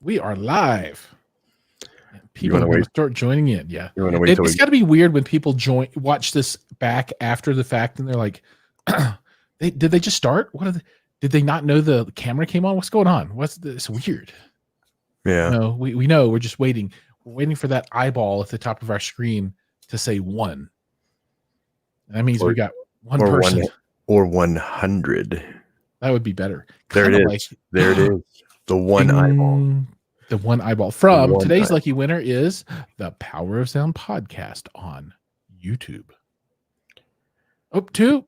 We are live. You People want are to going wait? to start joining in. Yeah. You want to wait till It's we? got to be weird when people watch this back after the fact and they're like, did they just start? Did they not know the camera came on? What's going on? What's this? Weird. Yeah. No, we know. We're just waiting. We're waiting for that eyeball at the top of our screen to say 1. That means we got one or person. 100. That would be better. There Kinda it is. There it is. The one eyeball. The one eyeball from One today's eyeball. lucky winner is the Power of Sound podcast on YouTube. Up to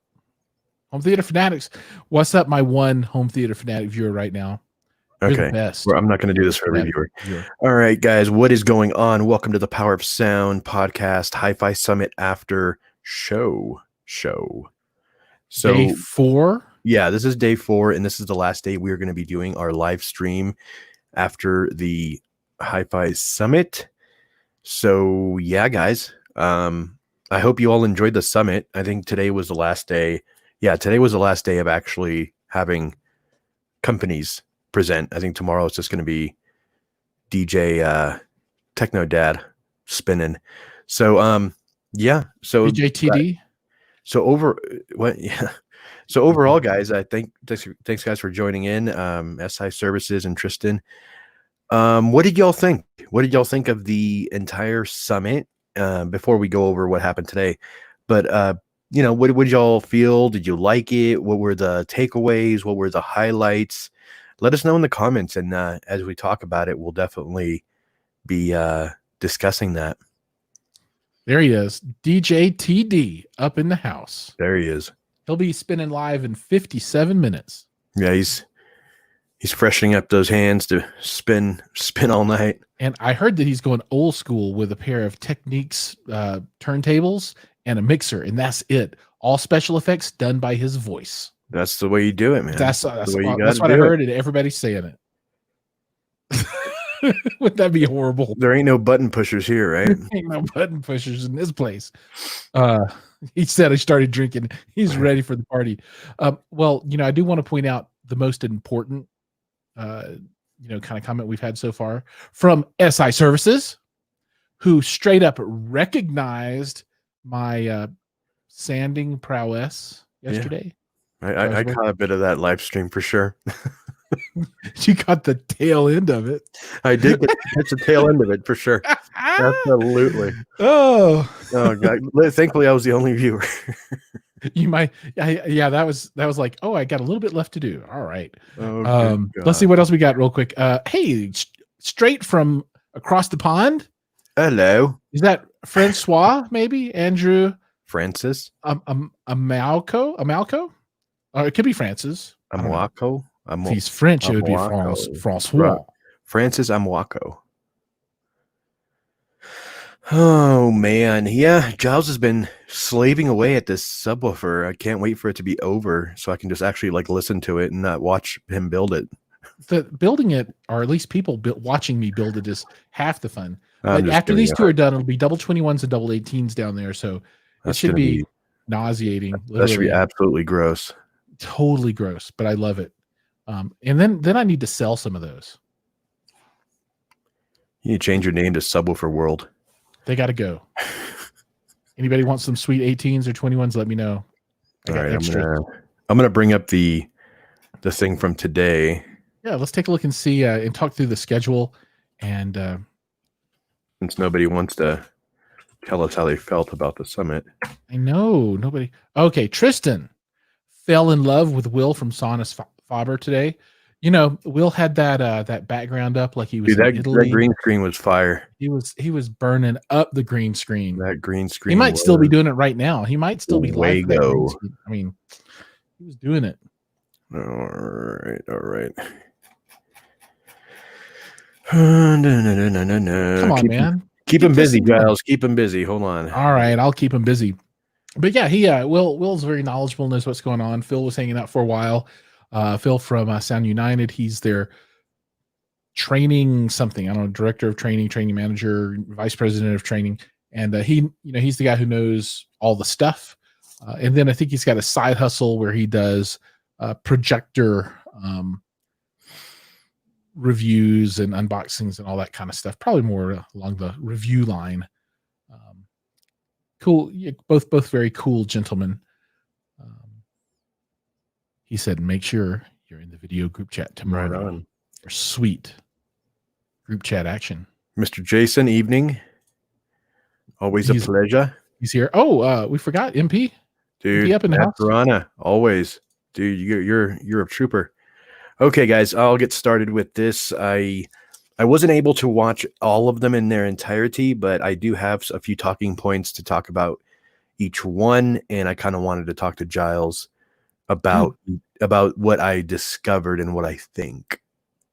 Home Theater Fanatics. What's up, my one Home Theater Fanatic viewer right now? You're Okay. the best. Well, I'm not going to do this for every viewer. All right, guys. What is going on? Welcome to the Power of Sound podcast HiFi Summit after show. So Day 4. Yeah, this is day 4, and this is the last day we're going to be doing our live stream after the HiFi Summit. So yeah, guys, I hope you all enjoyed the summit. I think today was the last day. Yeah, today was the last day of actually having companies present. I think tomorrow it's just going to be DJ Techno Dad spinning. So yeah, so DJ TD. So overall, guys, I think thanks guys for joining in. SI Services and Tristan. What did y'all think? What did y'all think of the entire summit? Before we go over what happened today, but what did y'all feel? Did you like it? What were the takeaways? What were the highlights? Let us know in the comments, and as we talk about it, we'll definitely be discussing that. There he is, DJ TD up in the house. There he is. He'll be spinning live in 57 minutes. Yeah, he's freshening up those hands to spin all night. And I heard that he's going old school with a pair of Techniques turntables and a mixer, and that's it. All special effects done by his voice. That's the way you do it, man. That's what I heard, and everybody's saying it. Would that be horrible? There ain't no button pushers here, right? Ain't no button pushers in this place. He said he started drinking. He's ready for the party. Well, I do want to point out the most important kind of comment we've had so far from SI Services, who straight up recognized my sanding prowess yesterday. Yeah. I caught a bit of that live stream for sure. You got the tail end of it. I did catch the tail end of it for sure. Absolutely. Oh God. Thankfully, I was the only viewer. You might, yeah. That was like, oh, I got a little bit left to do. All right. Oh, let's see what else we got real quick. Hey, straight from across the pond. Hello. Is that Francois? Maybe Andrew Francis. Amalco. Or it could be Francis. Amwako. If he's French, it would be Francois. Francis Amwako. Oh man, yeah. Giles has been slaving away at this subwoofer. I can't wait for it to be over so I can just actually listen to it and not watch him build it. The building it, or at least people watching me build it, is half the fun. But after these two are done, it'll be double 21s and double 18s down there. So it should be nauseating. That should be absolutely gross. Totally gross, but I love it. And then I need to sell some of those. You need to change your name to Subwoofer World. They got to go. Anybody want some sweet 18s or 21s? Let me know. All right, I'm gonna bring up the thing from today. Yeah, let's take a look and see and talk through the schedule. And since nobody wants to tell us how they felt about the summit, I know nobody. Okay, Tristan fell in love with Will from Sonus Faber today. Will had that background up like he was in Italy. That green screen was fire. He was burning up the green screen. That green screen. He might still be doing it right now. He might still be live. I mean, he was doing it. All right. Come on, man. Keep him busy, Giles. Keep him busy. Hold on. All right, I'll keep him busy. But yeah, Will's very knowledgeable, knows what's going on. Phil was hanging out for a while. Phil from Sound United. He's their training something. I don't know, director of training manager, vice president of training. And he's the guy who knows all the stuff. And then I think he's got a side hustle where he does projector reviews and unboxings and all that kind of stuff. Probably more along the review line. Cool, yeah, both very cool gentlemen. He said, "Make sure you're in the video group chat tomorrow Right on. for sweet group chat action." Mr. Jason, evening. Always a pleasure. He's here. Oh, we forgot MP. Dude, MP up in the house. Piranha, always. Dude, you're a trooper. Okay, guys, I'll get started with this. I wasn't able to watch all of them in their entirety, but I do have a few talking points to talk about each one, and I kind of wanted to talk to Giles about what I discovered and what I think.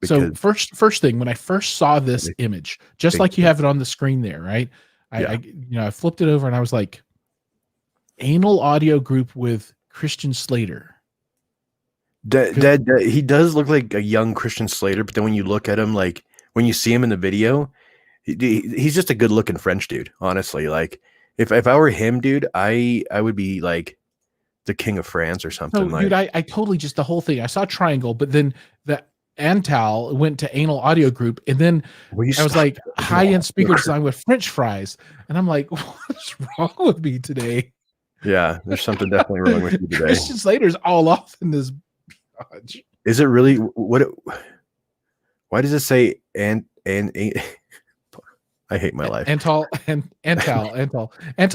So first thing, when I first saw this image, just like you have it on the screen there, right? I flipped it over and I was like, anal audio group with Christian Slater. He does look like a young Christian Slater, but then when you look at him, like when you see him in the video, he's just a good looking French dude. Honestly, like if I were him, dude, I would be like the king of France or something. No, dude, I totally just the whole thing. I saw Triangle, but then the Antal went to anal audio group, and then I was like, high-end speaker design with French fries, and I'm like, what's wrong with me today? Yeah, there's something definitely wrong with you today. Christian Slater's all off in this. Is it really what? Why does it say and I hate my life. Antal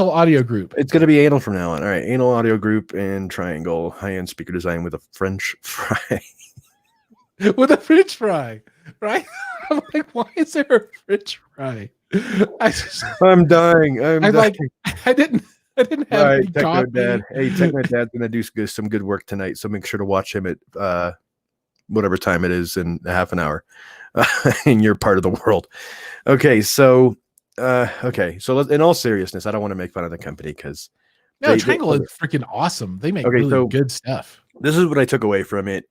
audio group. It's gonna be anal from now on. All right, anal audio group and Triangle high-end speaker design with a French fry. With a French fry, right? I'm like, why is there a French fry? I'm dying. I didn't have any Techno Dad. Hey, Techno Dad's gonna do some good work tonight, so make sure to watch him at whatever time it is in half an hour in your part of the world. Okay, so in all seriousness, I don't want to make fun of the company because Triangle is freaking awesome. They make really good stuff. This is what I took away from it.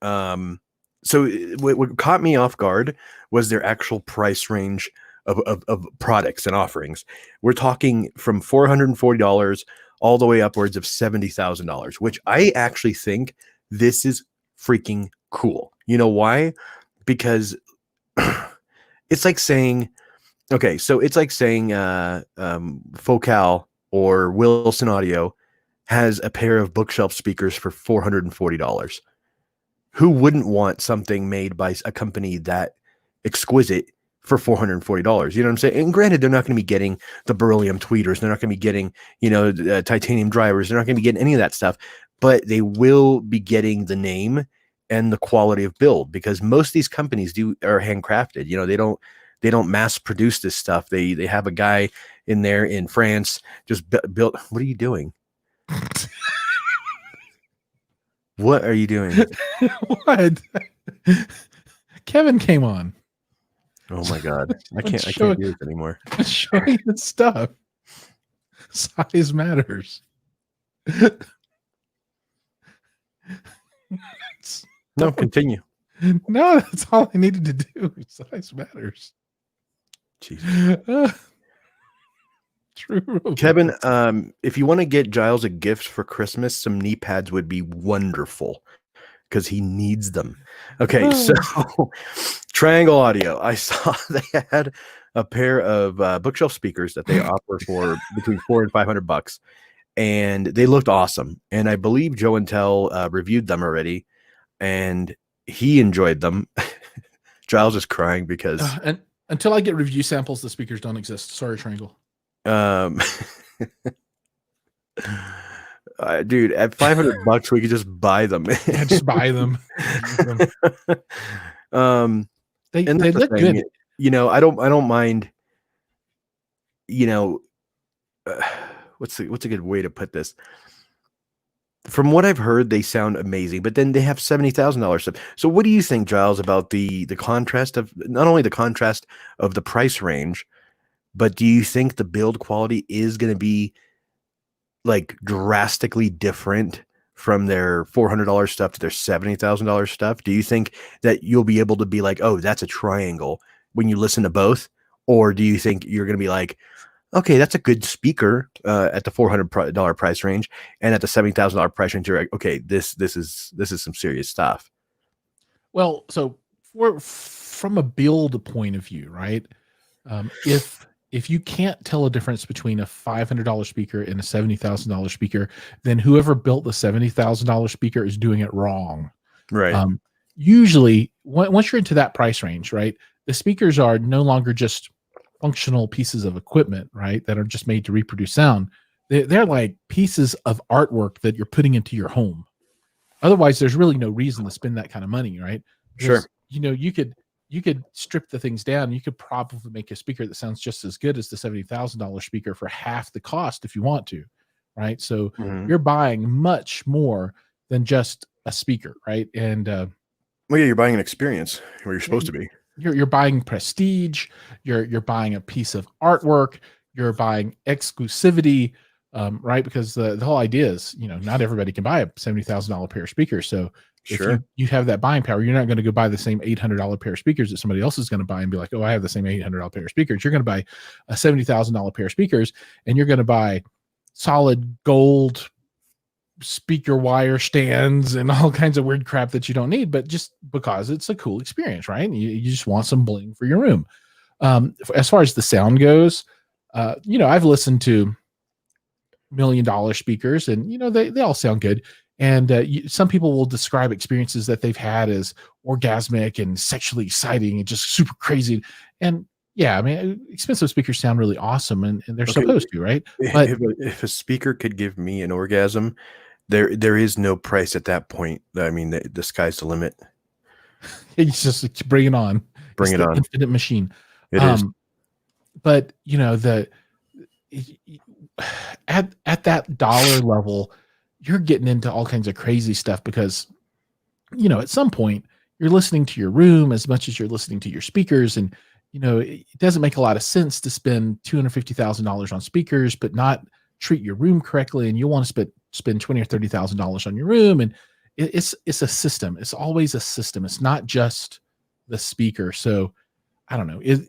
So what caught me off guard was their actual price range of products and offerings. We're talking from $440 all the way upwards of $70,000, which I actually think this is freaking cool. You know why? Because it's like saying, okay, so it's like saying Focal or Wilson Audio has a pair of bookshelf speakers for $440. Who wouldn't want something made by a company that exquisite for $440? You know what I'm saying? And granted, they're not going to be getting the beryllium tweeters. They're not going to be getting, titanium drivers. They're not going to be getting any of that stuff, but they will be getting the name and the quality of build, because most of these companies are handcrafted. You know, they don't mass produce this stuff. They have a guy in there in France just built. What are you doing? What are you doing? What? Kevin came on. Oh my God. I can't do this anymore. Showing the stuff. Size matters. No, continue. No, that's all I needed to do. Size matters. Jesus. True. Kevin, if you want to get Giles a gift for Christmas, some knee pads would be wonderful because he needs them. Okay, so Triangle Audio. I saw they had a pair of bookshelf speakers that they offer for between $400 and $500, and they looked awesome. And I believe Joe and Tell reviewed them already, and he enjoyed them. Giles is crying because and until I get review samples, the speakers don't exist. Sorry, Triangle. Dude, at $500 we could just buy them. Yeah, just buy them. They look good. You know, I don't mind. You know, what's a good way to put this? From what I've heard, they sound amazing, but then they have $70,000 stuff. So, what do you think, Giles, about the contrast of not only the contrast of the price range, but do you think the build quality is going to be like drastically different from their $400 stuff to their $70,000 stuff? Do you think that you'll be able to be like, oh, that's a Triangle when you listen to both? Or do you think you're going to be like, okay, that's a good speaker at the $400 price range, and at the $70,000 price range, you're like, okay, this is some serious stuff. Well, so from a build point of view, right? If you can't tell a difference between a $500 speaker and a $70,000 speaker, then whoever built the $70,000 speaker is doing it wrong. Right. Usually, once you're into that price range, right, the speakers are no longer just functional pieces of equipment, right, that are just made to reproduce sound. They're like pieces of artwork that you're putting into your home. Otherwise, there's really no reason to spend that kind of money, right? Because, Sure. you could strip the things down. You could probably make a speaker that sounds just as good as the $70,000 speaker for half the cost if you want to, right? So Mhm. you're buying much more than just a speaker, right? And Well, yeah, you're buying an experience where you're supposed to be. you're buying prestige. You're buying a piece of artwork. You're buying exclusivity, right? Because the whole idea is, not everybody can buy a $70,000 pair of speakers. So if Sure. you have that buying power, you're not going to go buy the same $800 pair of speakers that somebody else is going to buy and be like, oh, I have the same $800 pair of speakers. You're going to buy a $70,000 pair of speakers, and you're going to buy solid gold speaker wire stands and all kinds of weird crap that you don't need, but just because it's a cool experience, right? You just want some bling for your room. As far as the sound goes, I've listened to $1 million speakers, and they all sound good. And some people will describe experiences that they've had as orgasmic and sexually exciting and just super crazy. And yeah, I mean, expensive speakers sound really awesome, and they're Okay. supposed to, right? But If a speaker could give me an orgasm, there is no price at that point. I mean, the sky's the limit. it's bring it on. Bring It's it the on. infinite machine. It is. But at that dollar level, you're getting into all kinds of crazy stuff because at some point you're listening to your room as much as you're listening to your speakers, and it doesn't make a lot of sense to spend $250,000 on speakers but not treat your room correctly, and you want to spend $20,000 or $30,000 on your room. And it's a system. It's always a system. It's not just the speaker. So I don't know. If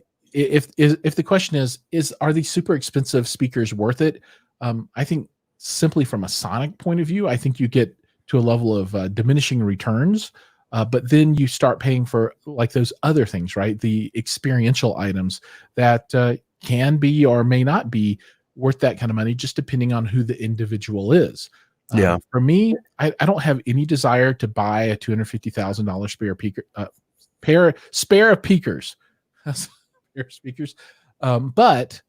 the question is are these super expensive speakers worth it? I think simply from a sonic point of view, I think you get to a level of diminishing returns. But then you start paying for like those other things, right? The experiential items that can be or may not be worth that kind of money, just depending on who the individual is. Yeah. For me, I don't have any desire to buy a $250,000 spare of peakers. That's pair of speakers. But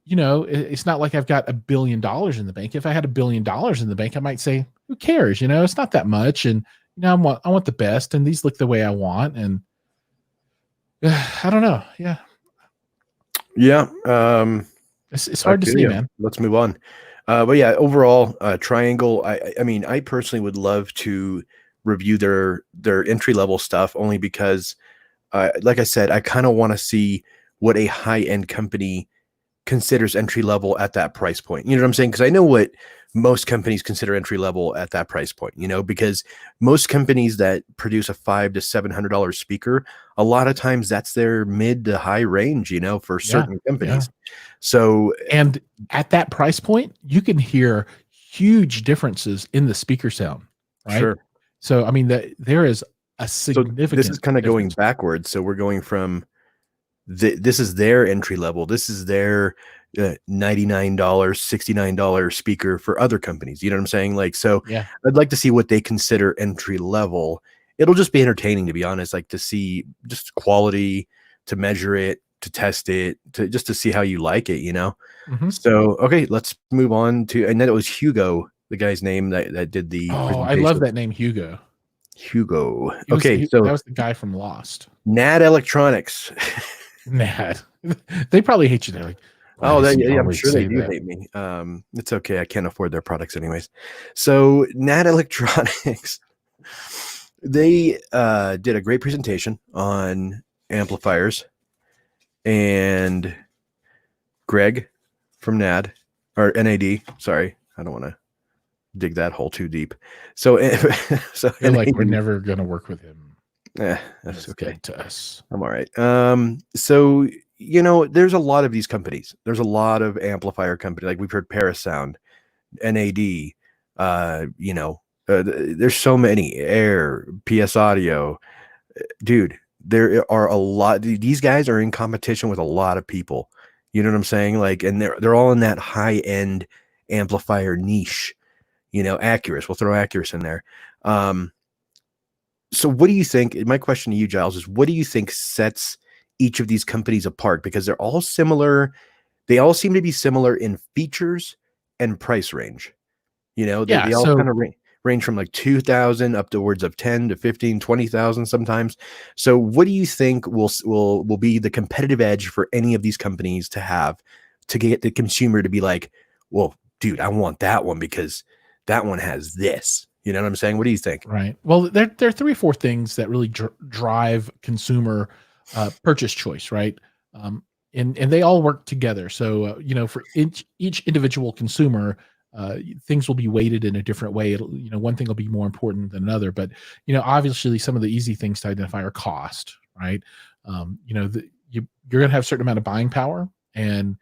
it's not like I've got $1 billion in the bank. If I had $1 billion in the bank, I might say, who cares? It's not that much. And I want the best, and these look the way I want. And I don't know. Yeah. Yeah. It's hard to see, man. Let's move on. But yeah, overall, Triangle. I mean, I personally would love to review their entry level stuff, only because, like I said, I kind of want to see what a high end company considers entry level at that price point. You know what I'm saying? Because I know what most companies consider entry level at that price point. Because most companies that produce a $500 to $700 speaker, a lot of times that's their mid to high range. For certain companies. Yeah. So, and at that price point, you can hear huge differences in the speaker sound, right? Sure. So, I mean, there is a significant. So this is kind of going backwards. So we're going from this is their entry level. This is their $99, $69 speaker for other companies. You know what I'm saying? Like, so yeah, I'd like to see what they consider entry level. It'll just be entertaining, to be honest, like to see just quality, to measure it, to test it, to see how you like it, Mm-hmm. So, okay, let's move on to, and then it was Hugo, the guy's name that did the Oh, I love that name, Hugo. Hugo. So so that was the guy from Lost. NAD Electronics. NAD. They probably hate you. They're like, oh, I'm sure they do hate me. It's okay. I can't afford their products anyways. So NAD Electronics, they did a great presentation on amplifiers, and Greg from NAD or NAD. Sorry, I don't want to dig that hole too deep. So, you're like, we're never gonna work with him. That's okay to us. I'm all right. So there's a lot of these companies. There's a lot of amplifier companies. Like we've heard Parasound, NAD. There's so many. Air, PS Audio, dude. there are a lot. These guys are in competition with a lot of people. You know what I'm saying? Like, and they're all in that high end amplifier niche. You know, Accurus. We'll throw Accurus in there. So what do you think? My question to you, Giles, is what do you think sets each of these companies apart? Because they're all similar. They all seem to be similar in features and price range. You know, Yeah. they all So kind of range from like 2,000 up to words of 10 to 15, 20,000 sometimes. So what do you think will be the competitive edge for any of these companies to have to get the consumer to be like, well, dude, I want that one because that one has this. You know what I'm saying? What do you think? right. Well, there are three or four things that really drive consumer purchase choice, right? Um, and they all work together. So for each individual consumer, things will be weighted in a different way. One thing will be more important than another. But obviously, some of the easy things to identify are cost, right? You're going to have a certain amount of buying power, and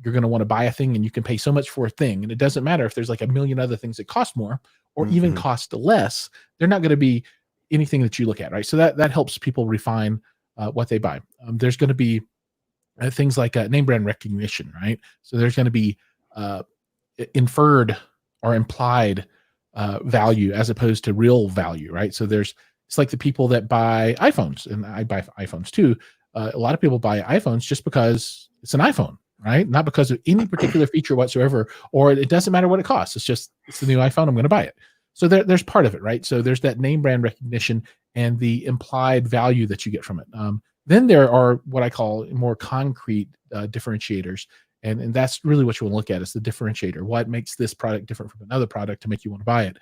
you're going to want to buy a thing, and you can pay so much for a thing, and it doesn't matter if there's like a million other things that cost more or even Mm-hmm. cost less. They're not going to be anything that you look at, right? So that helps people refine what they buy. There's going to be things like name brand recognition, right? So there's going to be inferred or implied value as opposed to real value, right? So it's like the people that buy iPhones, and I buy iPhones too. A lot of people buy iPhones just because it's an iPhone, right? Not because of any particular feature whatsoever, or it doesn't matter what it costs. It's the new iPhone. I'm going to buy it. So there's part of it, right? So there's that name brand recognition and the implied value that you get from it. Then there are what I call more concrete differentiators. And that's really what you want to look at is the differentiator. What makes this product different from another product to make you want to buy it?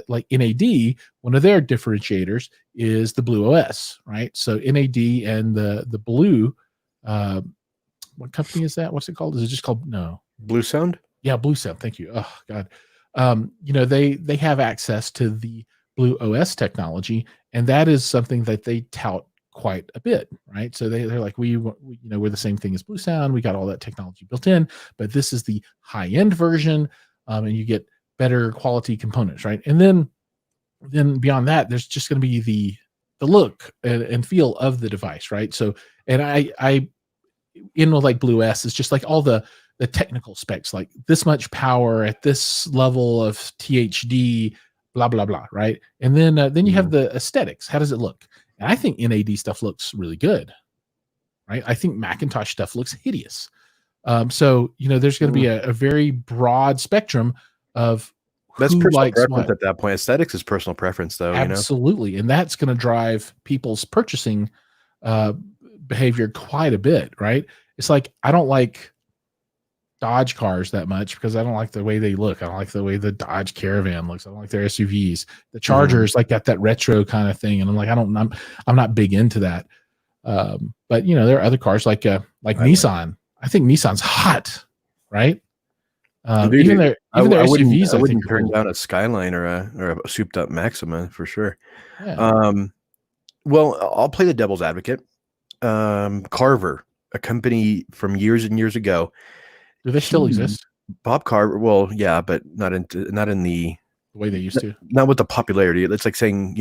Like NAD, one of their differentiators is the Blue OS, right? So NAD and the Blue, what company is that? What's it called? Is it just called Blue Sound? Yeah, Blue Sound. Thank you. Oh God, they have access to the Blue OS technology, and that is something that they tout quite a bit, right? So they're like, we're the same thing as Blue Sound. We got all that technology built in, but this is the high end version, and you get better quality components, right? And then beyond that, there's just going to be the look and feel of the device, right? So, and I in with like Blue S is just like all the technical specs, like this much power at this level of THD, blah blah blah, right? And then you have the aesthetics. How does it look? And I think NAD stuff looks really good, right? I think Macintosh stuff looks hideous. So there's going to be a very broad spectrum of That's who personal likes preference what. at that point. Aesthetics is personal preference, though. Absolutely, and that's going to drive people's purchasing uh, behavior quite a bit, right? It's like I don't like Dodge cars that much because I don't like the way they look. I don't like the way the Dodge Caravan looks. I don't like their SUVs. The Chargers like got that retro kind of thing, and I'm like, I'm not big into that. But there are other cars like Nissan. I think Nissan's hot, right? Even their I SUVs, I think, wouldn't are turn cool. down a Skyline or a souped up Maxima for sure. Yeah. Well, I'll play the devil's advocate. Carver, a company from years and years ago. Do they still exist Bob Carver. Well, yeah, but not in the way they used to? not with the popularity. It's like saying,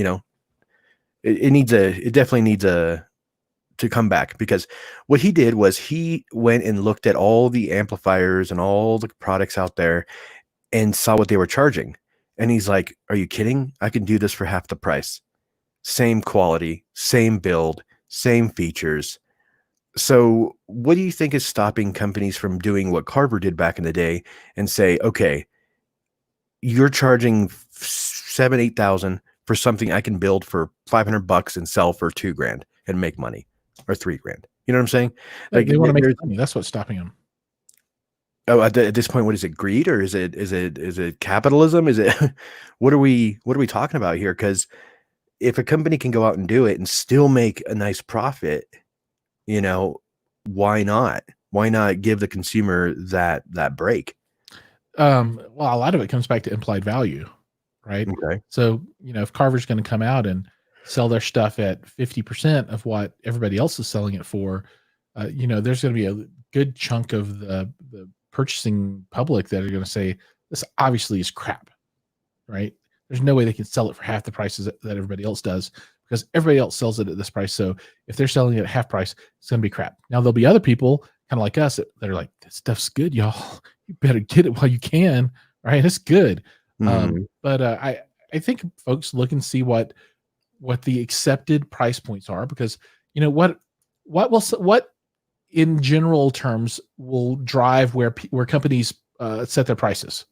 it definitely needs to come back, because what he did was he went and looked at all the amplifiers and all the products out there and saw what they were charging. And he's like, are you kidding? I can do this for half the price. Same quality, same build, same features. So what do you think is stopping companies from doing what Carver did back in the day and say, okay, you're charging 7,000, 8,000 for something I can build for $500 and sell for $2,000 and make money, or $3,000. You know what I'm saying? Like, They want to make money. That's what's stopping them. oh, at this point, what is it? Greed, or is it capitalism? Is it what are we talking about here? Because if a company can go out and do it and still make a nice profit, why not? Why not give the consumer that break? Well, a lot of it comes back to implied value, right? Okay. So, if Carver's going to come out and sell their stuff at 50% of what everybody else is selling it for, there's going to be a good chunk of the purchasing public that are going to say, this obviously is crap, right? There's no way they can sell it for half the prices that everybody else does because everybody else sells it at this price. So if they're selling it at half price, it's going to be crap. Now there'll be other people kind of like us that are like, this stuff's good, y'all. You better get it while you can, right? It's good. But I think folks look and see what the accepted price points are, because what in general terms will drive where companies set their prices.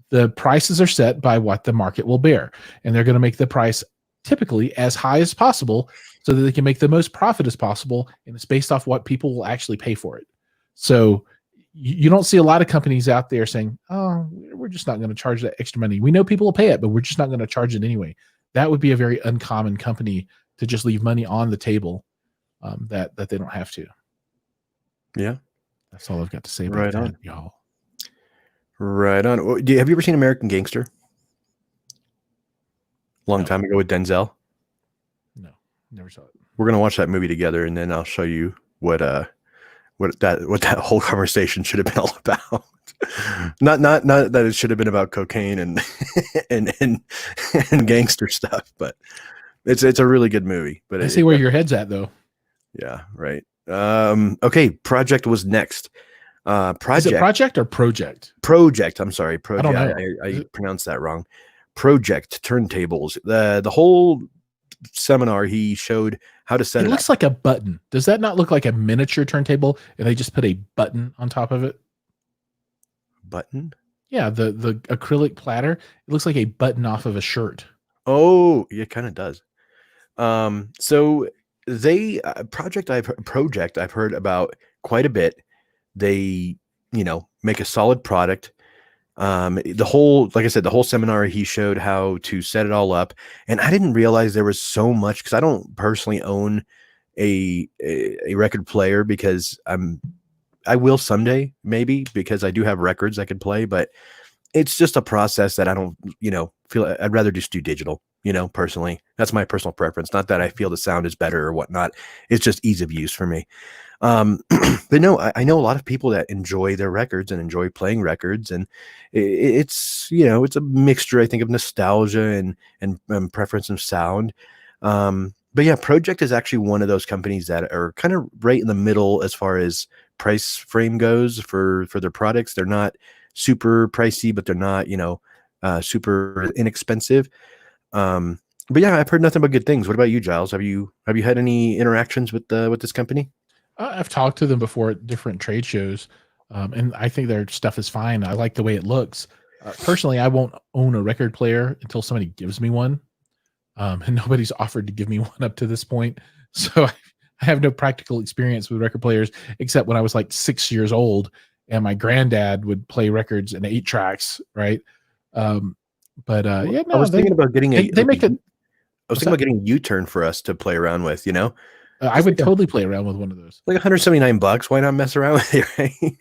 The prices are set by what the market will bear, and they're going to make the price typically as high as possible so that they can make the most profit as possible, and it's based off what people will actually pay for it. So you don't see a lot of companies out there saying, oh, we're just not going to charge that extra money. We know people will pay it, but we're just not going to charge it anyway. That would be a very uncommon company to just leave money on the table that they don't have to. Yeah. That's all I've got to say about that, y'all. Right on. Have you ever seen American Gangster? Long time ago with Denzel? No, never saw it. We're gonna watch that movie together, and then I'll show you what that whole conversation should have been all about. not that it should have been about cocaine and and gangster stuff, but it's a really good movie. But I see where your head's at, though. Yeah, right. Okay, Project was next. Is it Project or Project? Project. I'm sorry. Project. I don't know. I pronounced that wrong. Project turntables. The whole seminar he showed how to set it. It looks like a button. Does that not look like a miniature turntable and they just put a button on top of it? Button? Yeah, the acrylic platter. It looks like a button off of a shirt. Oh, it kind of does. So they Project I've heard about quite a bit. They, make a solid product. Like I said, the whole seminar, he showed how to set it all up, and I didn't realize there was so much, because I don't personally own a record player, because I will someday, maybe, because I do have records I could play, but it's just a process that I don't, feel. I'd rather just do digital, personally. That's my personal preference. Not that I feel the sound is better or whatnot. It's just ease of use for me. But no, I know a lot of people that enjoy their records and enjoy playing records, and it's it's a mixture, I think, of nostalgia and preference of sound. But yeah, Project is actually one of those companies that are kind of right in the middle as far as price frame goes for their products. They're not super pricey, but they're not super inexpensive. But yeah, I've heard nothing but good things. What about you, Giles? Have you had any interactions with this company? I've talked to them before at different trade shows, and I think their stuff is fine. I like the way it looks. Personally, I won't own a record player until somebody gives me one, and nobody's offered to give me one up to this point. So I have no practical experience with record players, except when I was like 6 years old, and my granddad would play records and 8 tracks, right? Yeah, no, I was thinking about getting they make it. I was thinking about getting a U-turn for us to play around with, I would totally play around with one of those. Like $179. Why not mess around with it, right?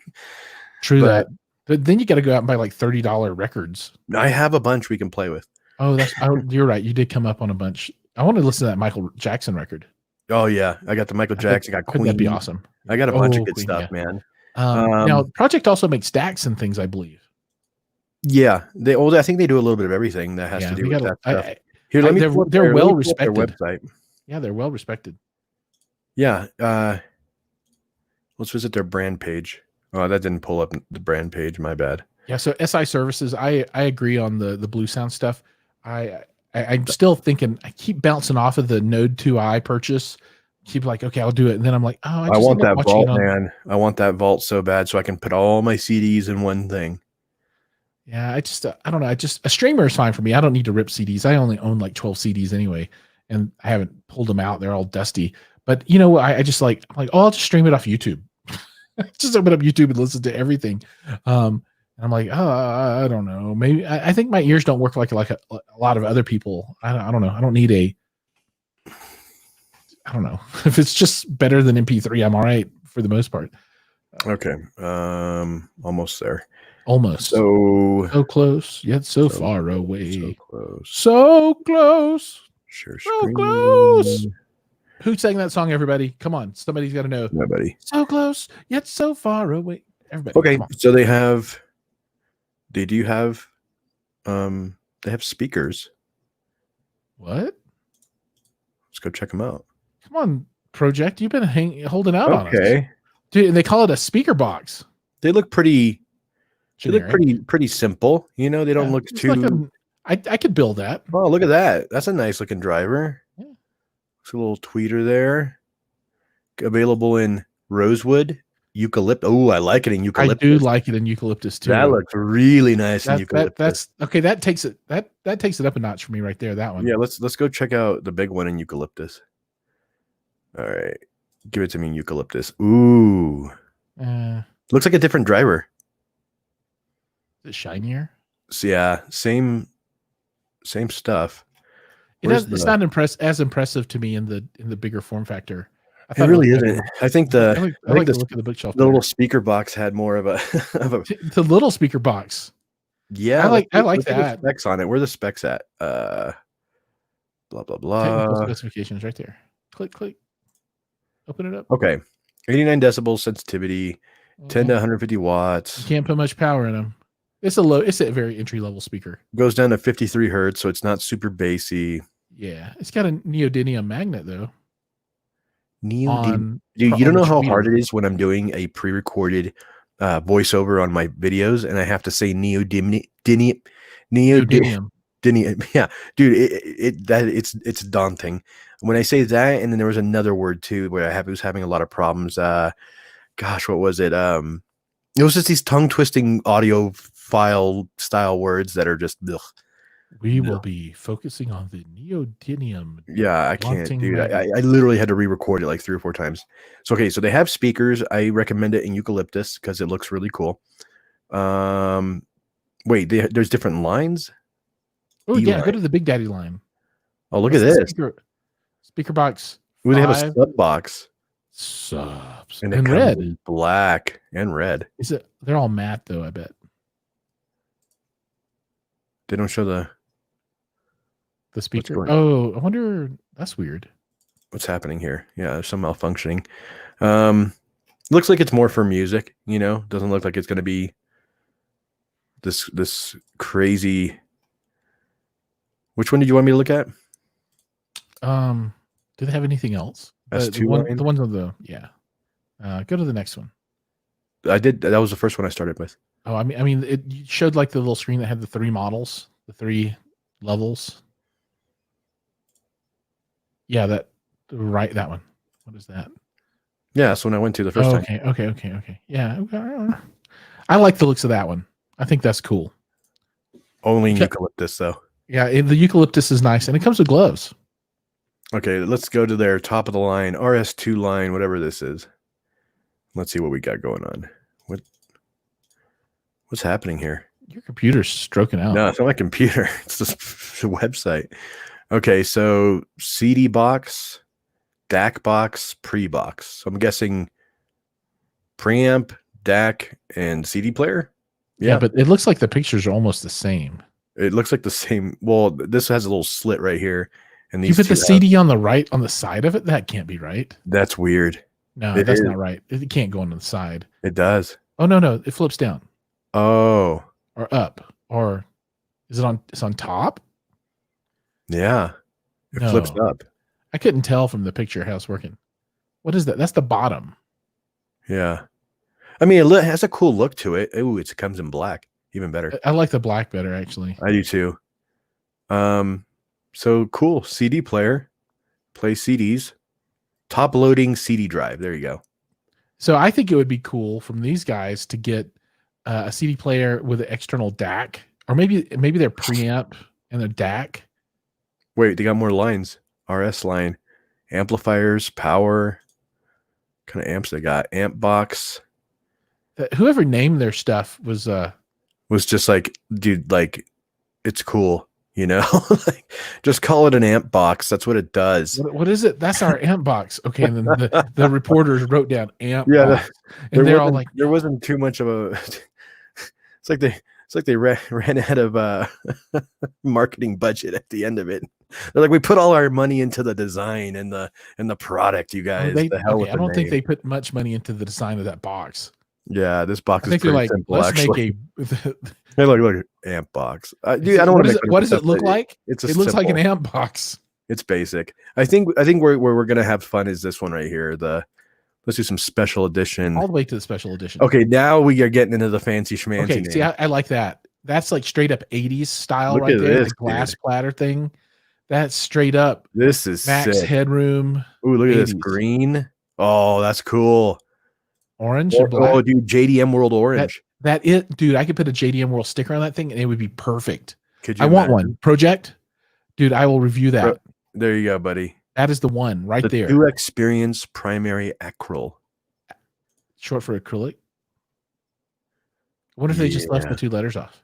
True that. But then you got to go out and buy like $30 records. I have a bunch we can play with. Oh, you're right. You did come up on a bunch. I want to listen to that Michael Jackson record. Oh yeah, I got the Michael Jackson. I got Queen. That'd be awesome. I got a bunch of good stuff, man. Now, Project also makes stacks and things, I believe. Yeah, I think they do a little bit of everything that has to do with that stuff. Here, they're well respected. Their website. Yeah, they're well respected. Yeah. Let's visit their brand page. Oh, that didn't pull up the brand page. My bad. Yeah. So SI Services, I agree on the Blue Sound stuff. I'm still thinking. I keep bouncing off of the Node 2i purchase. Keep like, okay, I'll do it, and then I'm like, oh, I want that vault, man. I want that vault so bad, so I can put all my CDs in one thing. Yeah, I don't know. A streamer is fine for me. I don't need to rip CDs. I only own like 12 CDs anyway, and I haven't pulled them out. They're all dusty. But I just I'm like, oh, I'll just stream it off YouTube. Just open up YouTube and listen to everything. And I'm like, oh, I don't know. Maybe I think my ears don't work like a lot of other people. I don't know. I don't need I don't know. If it's just better than MP3, I'm all right for the most part. Okay. Almost there. Almost. So close, yet so far away. So close. So close. Sure. So close. Who sang that song, everybody? Come on. Somebody's got to know. Nobody. So close, yet so far away. Everybody. Okay. So they have speakers. What? Let's go check them out. Come on, Project. You've been holding out on us. Okay. Dude, and they call it a speaker box. They look pretty Generic. pretty simple. You know, they don't look It's too like I could build that. Oh, look at that. That's a nice looking driver. Yeah. It's a little tweeter there. Available in rosewood, eucalyptus. Oh, I like it in eucalyptus. I do like it in eucalyptus too. That looks really nice in eucalyptus. That's okay. That takes it up a notch for me right there. That one. Yeah, let's go check out the big one in eucalyptus. All right, give it to me in eucalyptus. Ooh, looks like a different driver. Is it shinier? So yeah, same stuff. It's not as impressive to me in the bigger form factor. It really isn't. I think I like the look at the bookshelf. The little speaker box had more of a the little speaker box. Yeah, I like that. The specs on it. Where are the specs at? Blah blah blah. Technical specifications right there. Click. Open it up. Okay, 89 decibels sensitivity, 10 to 150 watts. You can't put much power in them. It's a very entry level speaker. Goes down to 53 hertz, so it's not super bassy. Yeah, it's got a neodymium magnet though. Dude, you don't know how hard it is when I'm doing a pre-recorded voiceover on my videos and I have to say neodymium. Yeah, dude, it's daunting when I say that. And then there was another word too where I was having a lot of problems. Gosh, what was it? It was just these tongue twisting audio file style words that are just. Ugh. We will be focusing on the neodymium. Yeah, I can't, dude. I literally had to re-record it like 3 or 4 times. So okay, so they have speakers. I recommend it in eucalyptus because it looks really cool. Wait, there's different lines. Oh yeah, go to the Big Daddy line. Oh, look at this speaker box. Ooh, they have a sub box. Subs and red, black, and red. They're all matte though. I bet they don't show the speaker. Oh, I wonder. That's weird. What's happening here? Yeah, there's some malfunctioning. Looks like it's more for music. You know, doesn't look like it's going to be this crazy. Which one did you want me to look at? Do they have anything else? The ones on the go to the next one. I did. That was the first one I started with. Oh, I mean, it showed like the little screen that had the 3 models, the 3 levels. Yeah, that one. What is that? Yeah, that's when I went to the first time. Okay. Yeah, I like the looks of that one. I think that's cool. Only eucalyptus though. Yeah, the eucalyptus is nice, and it comes with gloves. Okay, let's go to their top of the line RS2 line, whatever this is. Let's see what we got going on. What's happening here? Your computer's stroking out. No, it's not my computer. It's just the website. Okay, so CD box, DAC box, pre-box. So I'm guessing preamp, DAC, and CD player. Yeah, but it looks like the pictures are almost the same. It looks like the same. Well, this has a little slit right here. And you put the CD on the side of it? That can't be right. That's weird. No, that's not right. It can't go on the side. It does. Oh, no. It flips down. Oh. Or up. Or is it on? It's on top? Yeah. It flips up. I couldn't tell from the picture how it's working. What is that? That's the bottom. Yeah. I mean, it has a cool look to it. Ooh, it comes in black. Even better. I like the black better, actually. I do too. So cool. CD player. Play CDs. Top loading CD drive. There you go. So I think it would be cool from these guys to get a CD player with an external DAC, or maybe their preamp and a DAC. Wait, they got more lines. RS line, amplifiers, power. What kind of amps they got? Amp box. Whoever named their stuff was just like, dude, like it's cool. You know, like, just call it an amp box. That's what it does. What is it? That's our amp box. Okay, and then the reporters wrote down amp box, and they're all like, there wasn't too much of a. It's like they ran out of marketing budget at the end of it. They're like, we put all our money into the design and the product. You guys, I don't think they put much money into the design of that box. Yeah, this box is pretty simple. Let's actually. make a. Hey, look, amp box. Dude, I don't want to. What does it look like? It looks like an amp box. It's basic. I think where we're gonna have fun is this one right here. Let's do some special edition. All the way to the special edition. Okay, now we are getting into the fancy schmancy. Okay, name. see, I like that. That's like straight up 80s style. Look right at there. this, The glass dude. platter thing. That's straight up This is Max sick. Headroom. Ooh, look at this 80s. green. Oh, that's cool. Orange and black. Oh, dude, JDM World Orange. Dude, I could put a JDM World sticker on that thing and it would be perfect. Could you I want imagine? one. Project. Dude, I will review that. There you go, buddy. That is the one right there. 2 Experience Primary Acryl. Short for acrylic. What if they just left the 2 letters off?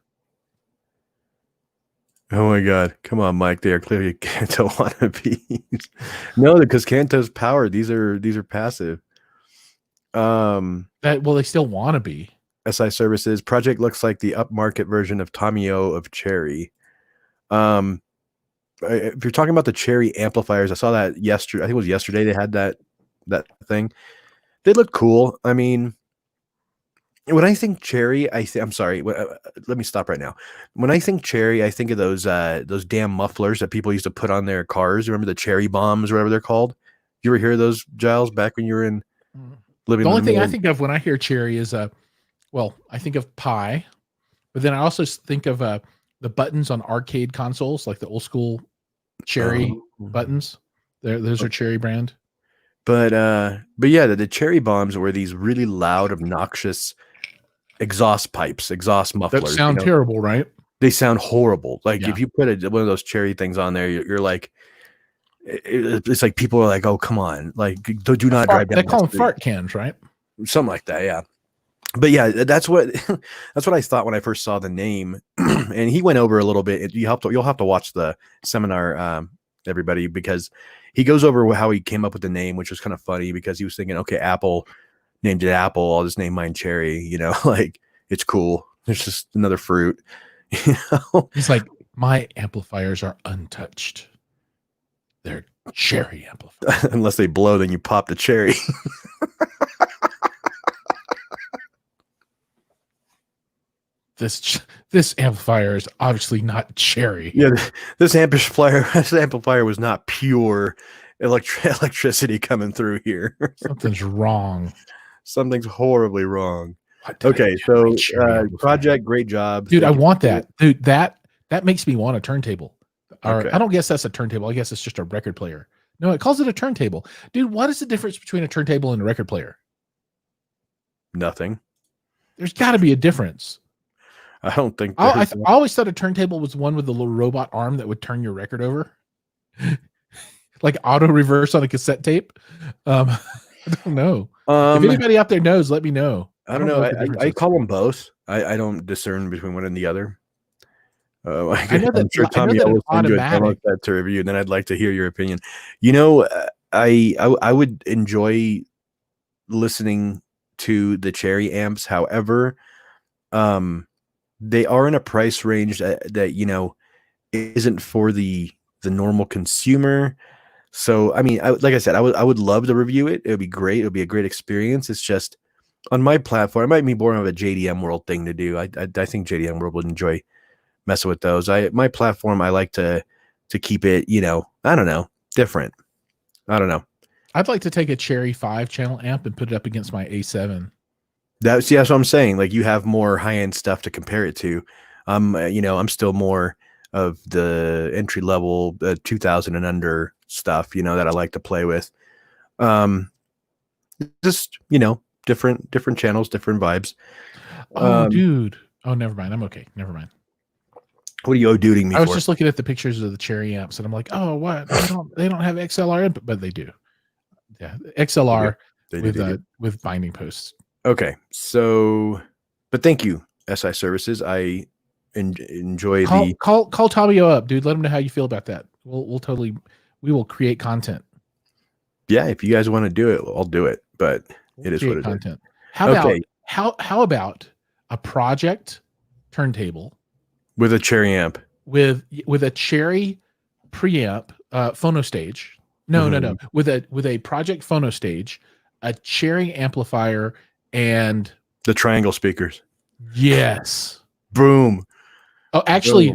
Oh my God. Come on, Mike. They are clearly Kanto wannabes. No, because Kanto's powered. These are passive. They still want to be. SI Services. Project looks like the upmarket version of Tomio of Cherry. If you're talking about the Cherry amplifiers, I saw that yesterday. I think it was yesterday they had that thing. They look cool. I mean, when I think Cherry, I'm sorry. Let me stop right now. When I think Cherry, I think of those damn mufflers that people used to put on their cars. Remember the Cherry bombs, or whatever they're called? You ever hear of those, Giles, back when you were living? The only thing I think of when I hear Cherry is I think of Pi, but then I also think of the buttons on arcade consoles, like the old school Cherry buttons. Those are Cherry brand. But yeah, the Cherry bombs were these really loud, obnoxious exhaust mufflers. That sound terrible, right? They sound horrible. Like if you put one of those Cherry things on there, you're like, it's like people are like, oh, come on, like do not drive down. They call them fart cans, right? Something like that, yeah. But yeah, that's what I thought when I first saw the name. And he went over a little bit. You'll have to watch the seminar, everybody, because he goes over how he came up with the name, which was kind of funny because he was thinking, okay, Apple named it Apple. I'll just name mine Cherry. Like it's cool. It's just another fruit. He's like, my amplifiers are untouched. They're Cherry amplifiers. Unless they blow, then you pop the cherry. This amplifier is obviously not Cherry. Yeah, this amplifier was not pure electricity coming through here. Something's wrong. Something's horribly wrong. Okay, so Project, great job, dude. I want that, dude. That makes me want a turntable. Or I don't guess that's a turntable. I guess it's just a record player. No, it calls it a turntable, dude. What is the difference between a turntable and a record player? Nothing. There's got to be a difference. I don't think. I always thought a turntable was one with the little robot arm that would turn your record over, like auto reverse on a cassette tape. I don't know. If anybody out there knows, let me know. I don't know. I call them both. I don't discern between one and the other. I know that. I'm sure Tommy will send you that to review, and then I'd like to hear your opinion. I would enjoy listening to the Cherry amps. However, they are in a price range that isn't for the normal consumer. So I mean, like I said, I would love to review it. It would be great. It would be a great experience. It's just on my platform, it might be more of a JDM World thing to do. I think JDM World would enjoy messing with those. My platform, I like to keep it, I don't know, different. I don't know. I'd like to take a Cherry 5-channel amp and put it up against my A7. That's what I'm saying. Like you have more high-end stuff to compare it to. I'm still more of the entry level 2000 and under stuff, that I like to play with. Just, different channels, different vibes. Oh, dude. Oh, never mind. I'm okay. Never mind. What are you duding me for? I was just looking at the pictures of the Cherry amps and I'm like, oh, what? They don't have XLR input, but they do. Yeah. XLR with binding posts. Okay. So, but thank you, SI Services. I enjoy call Tomio up, dude. Let him know how you feel about that. We will create content. Yeah, if you guys want to do it, I'll do it. But it is what it is. How about a project turntable with a Cherry amp, with a Cherry preamp, phono stage? No. With a project phono stage, a Cherry amplifier, and the triangle speakers. Yes. Boom. Oh, actually,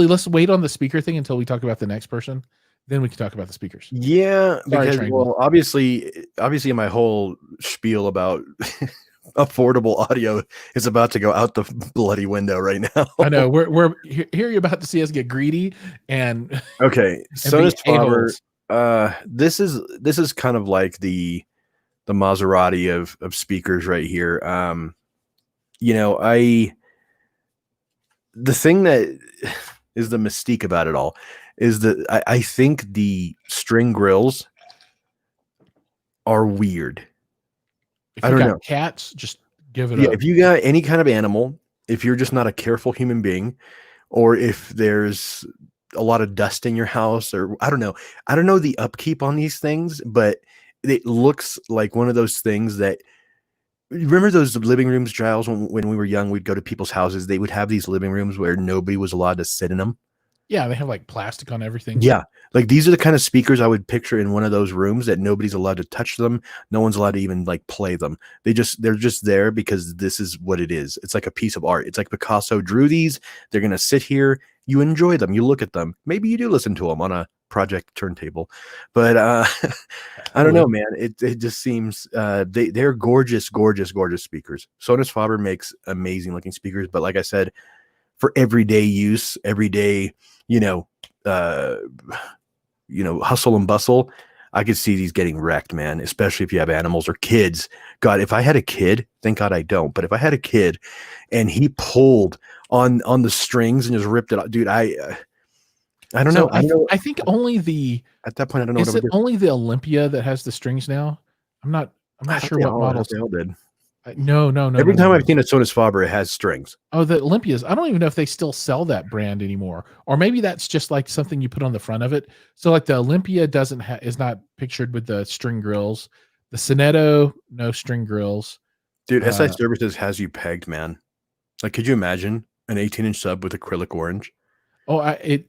let's wait on the speaker thing until we talk about the next person. Then we can talk about the speakers. Yeah, Sorry, because Triangle. well, obviously, my whole spiel about affordable audio is about to go out the bloody window right now. I know we're here. You're about to see us get greedy and Okay, and be Sonus Faber. a-holes. This is kind of like the Maserati of speakers right here. The thing that is the mystique about it all is that I think the string grills are weird. If I you don't got know. cats, just give it Yeah, up. if you got any kind of animal, if you're just not a careful human being, or if there's a lot of dust in your house, or I don't know. I don't know the upkeep on these things, but it looks like one of those things that remember those living rooms, Giles, when we were young, we'd go to people's houses, they would have these living rooms where nobody was allowed to sit in them. Yeah, they have like plastic on everything. Yeah. Like these are the kind of speakers I would picture in one of those rooms that nobody's allowed to touch them. No one's allowed to even like play them. They're just there because this is what it is. It's like a piece of art. It's like Picasso drew these. They're going to sit here. You enjoy them. You look at them. Maybe you do listen to them on a project turntable, but I don't know, man. It just seems they're gorgeous, gorgeous, gorgeous speakers. Sonus Faber makes amazing looking speakers, but like I said, for everyday use, everyday, you know, uh, hustle and bustle, I could see these getting wrecked, man, especially if you have animals or kids. God, if I had a kid, thank God I don't, but if I had a kid and he pulled on the strings and just ripped it out, dude, I don't So know. I don't know. I think only At that point, I don't know is what I would it do. only the Olympia that has the strings now? I'm not I thought sure what I models. thought they all did. No. Every time I've seen a Sonus Faber, it has strings. Oh, the Olympias. I don't even know if they still sell that brand anymore, or maybe that's just like something you put on the front of it. So like the Olympia is not pictured with the string grills. The Sonetto, no string grills. Dude, SI Services has you pegged, man. Like, could you imagine an 18-inch sub with acrylic orange? Oh, it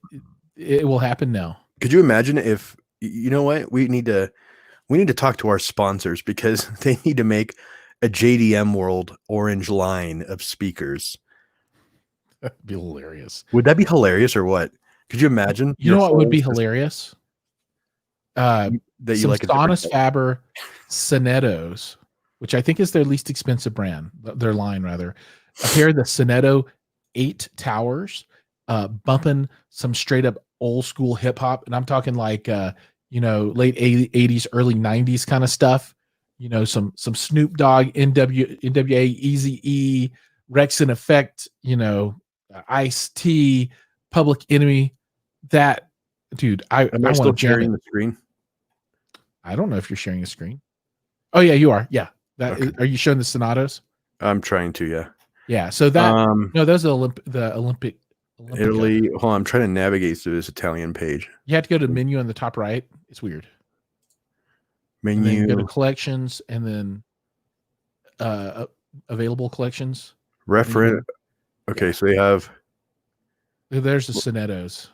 will happen now. Could you imagine if you know what we need to talk to our sponsors because they need to make a JDM World orange line of speakers. That'd be hilarious. Would that be hilarious or what? Could you imagine? You know what would be hilarious? That you some like Sonus Faber Sonettos, which I think is their least expensive brand, their line rather. A pair of the Sonetto 8 towers, bumping some straight up old school hip hop, and I'm talking like late 80s, early 90s kind of stuff. Some Snoop Dogg, NWA, Easy E, Rex and Effect, Ice-T, Public Enemy. That dude, I want to jam it. The screen. I don't know if you're sharing a screen. Oh yeah, you are. Yeah. Okay. Are you showing the Sonatos? I'm trying to, yeah. Yeah. So that no, those are the Olympic. Italy. Hold on, I'm trying to navigate through this Italian page. You have to go to menu on the top right. It's weird. Menu. And then go to collections and then available collections. Reference. Okay, so they have. There's the Sonettos.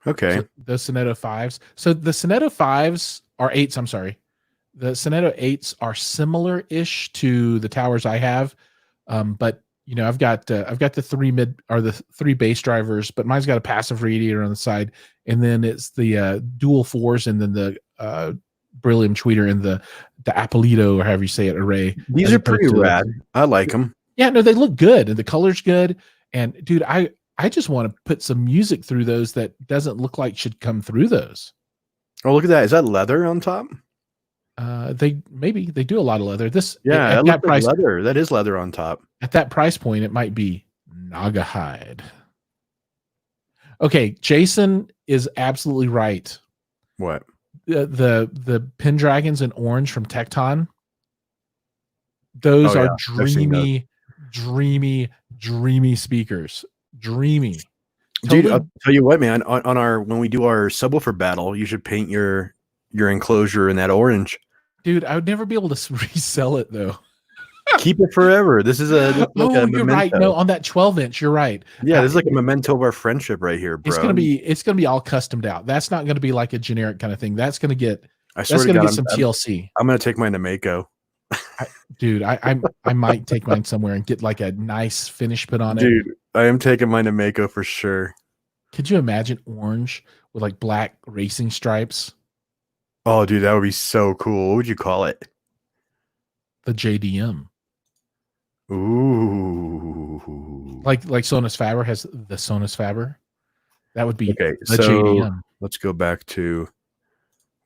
Okay. So the Sonetto 5s. So the Sonetto 5s are 8s. I'm sorry. The Sonetto 8s are similar-ish to the towers I have, but I've got the 3 bass drivers, but mine's got a passive radiator on the side, and then it's the dual 4s, and then the Beryllium tweeter and the Apolito, or however you say it, array. These are pretty rad. I like them. Yeah, no, they look good, and the color's good. And dude, I just want to put some music through those that doesn't look like should come through those. Oh, look at that! Is that leather on top? They do a lot of leather. That looks like leather. That is leather on top. At that price point, it might be Naga hide. Okay, Jason is absolutely right. What? The Pendragons in orange from Tecton. Those are dreamy speakers. Dreamy. Dude, I'll tell you what, man. When we do our subwoofer battle, you should paint your enclosure in that orange. Dude, I would never be able to resell it though. Keep it forever. This is a you're memento. Right. No, on that 12-inch, you're right. Yeah, this is like a memento of our friendship right here, bro. It's gonna be all customed out. That's not gonna be like a generic kind of thing. That's gonna get some TLC. I'm gonna take mine to Mako. Dude, I might take mine somewhere and get like a nice finish put on it. Dude, I am taking mine to Mako for sure. Could you imagine orange with like black racing stripes? Oh, dude, that would be so cool. What would you call it? The JDM. Ooh. Like Sonus Faber has the Sonus Faber. That would be Okay, the so JDM. let's go back to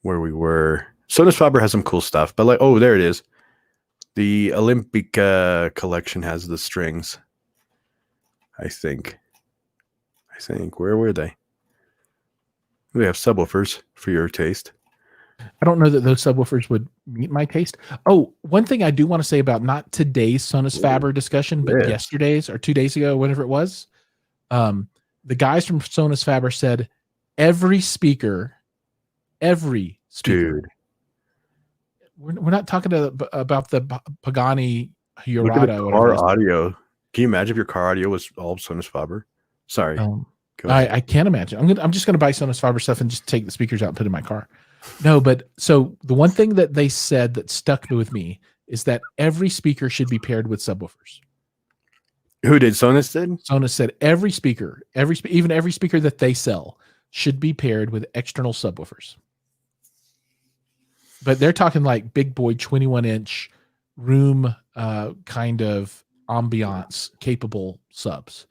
where we were. Sonus Faber has some cool stuff, but like, oh, there it is. The Olympica collection has the strings. I think. Where were they? We have subwoofers for your taste. I don't know that those subwoofers would meet my taste. Oh, one thing I do want to say about not today's Sonus Faber discussion, but Yes. yesterday's or 2 days ago, whenever it was, the guys from Sonus Faber said every speaker, Dude, we're not talking about the Pagani look at the Jurado. car audio. Can you imagine if your car audio was all Sonus Faber? Sorry. I can't imagine. I'm just going to buy Sonus Faber stuff and just take the speakers out and put it in my car. No, but so the one thing that they said that stuck with me is that every speaker should be paired with subwoofers. Who did? Sonus did? Sonus said every speaker, even every speaker that they sell should be paired with external subwoofers. But they're talking like big boy 21-inch room kind of ambiance capable subs.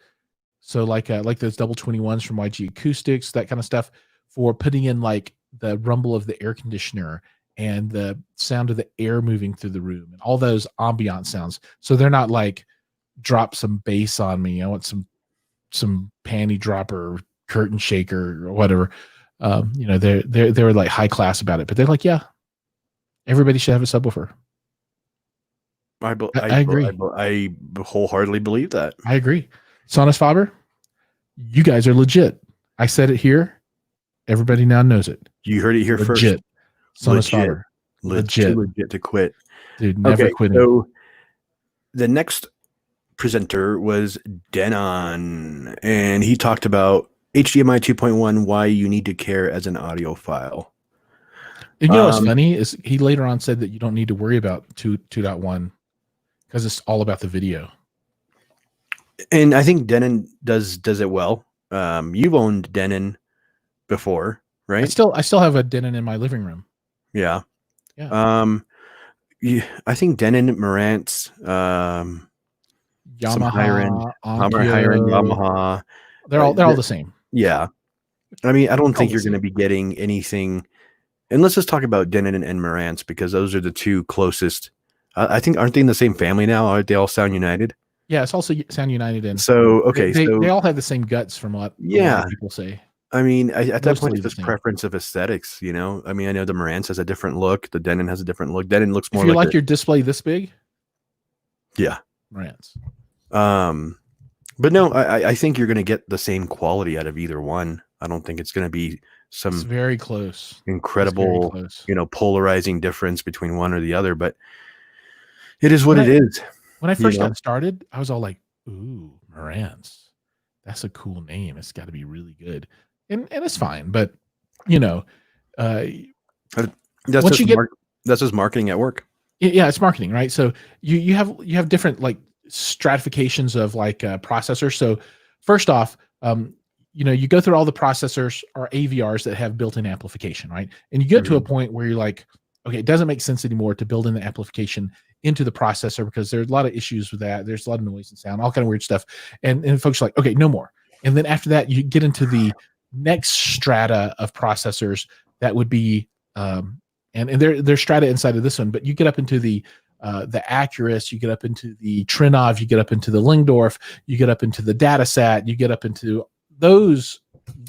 So like those double 21s from YG Acoustics, that kind of stuff, for putting in like the rumble of the air conditioner and the sound of the air moving through the room and all those ambient sounds. So they're not like drop some bass on me. I want some panty dropper, curtain shaker or whatever. They're like high class about it, but they're like, yeah, everybody should have a subwoofer. I agree. I wholeheartedly believe that. I agree. Sonus Faber, you guys are legit. I said it here. Everybody now knows it. You heard it here legit. First. Sonus Faber. Legit to quit. Dude, never quitting. So the next presenter was Denon, and he talked about HDMI 2.1, why you need to care as an audiophile. And you know what's funny is he later on said that you don't need to worry about 2.1 because it's all about the video. And I think Denon does it well. You've owned Denon before, right? I still have a Denon in my living room. Yeah. Yeah. I think Denon, Marantz, Yamaha, higher end Yamaha. They're all the same. Yeah. I mean, I don't think you're going to be getting anything. And let's just talk about Denon and Marantz, because those are the two closest. I think, aren't they in the same family now? Aren't they all Sound United? Yeah, it's also Sound United. And so, okay. They all have the same guts from what people say. I mean, at that point, it's just preference of aesthetics, you know? I mean, I know the Marantz has a different look. The Denon has a different look. Denon looks more if you like your display this big. Yeah. Marantz. But no, I think you're going to get the same quality out of either one. I don't think it's going to be some it's very close, incredible, polarizing difference between one or the other, but it is what it is. When I first got started, I was all like, ooh, Marantz. That's a cool name. It's got to be really good. And it's fine, but that's just marketing at work. Yeah, it's marketing, right? So you have different like stratifications of like processors. So first off, you go through all the processors or AVRs that have built-in amplification, right? And you get to a point where you're like, okay, it doesn't make sense anymore to build in the amplification into the processor because there's a lot of issues with that. There's a lot of noise and sound, all kind of weird stuff. And folks are like, okay, no more. And then after that, you get into the next strata of processors that would be, and there's strata inside of this one, but you get up into the Acurus, you get up into the Trinov, you get up into the Lingdorf, you get up into the Datasat, you get up into those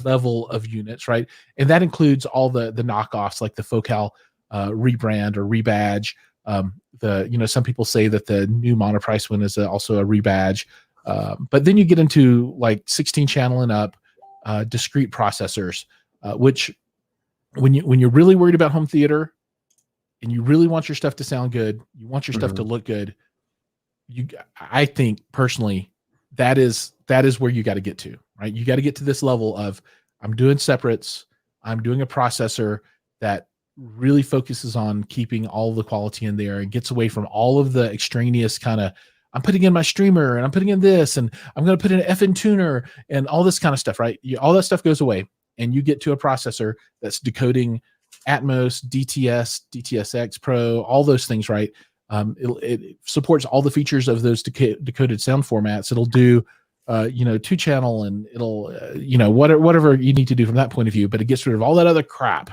level of units, right? And that includes all the knockoffs like the Focal rebrand or rebadge. Some people say that the new monoprice one is also a rebadge. But then you get into like 16 channel and up discrete processors, which when you're really worried about home theater and you really want your stuff to sound good, you want your stuff to look good, I think personally that is where you got to get to, right? You got to get to this level of I'm doing separates, I'm doing a processor that really focuses on keeping all the quality in there and gets away from all of the extraneous kind of I'm putting in my streamer and I'm putting in this and I'm going to put in an FN tuner and all this kind of stuff, right? All that stuff goes away and you get to a processor that's decoding Atmos, DTS, DTSX Pro, all those things, right? It supports all the features of those decoded sound formats. It'll do, 2-channel, and it'll, whatever you need to do from that point of view, but it gets rid of all that other crap,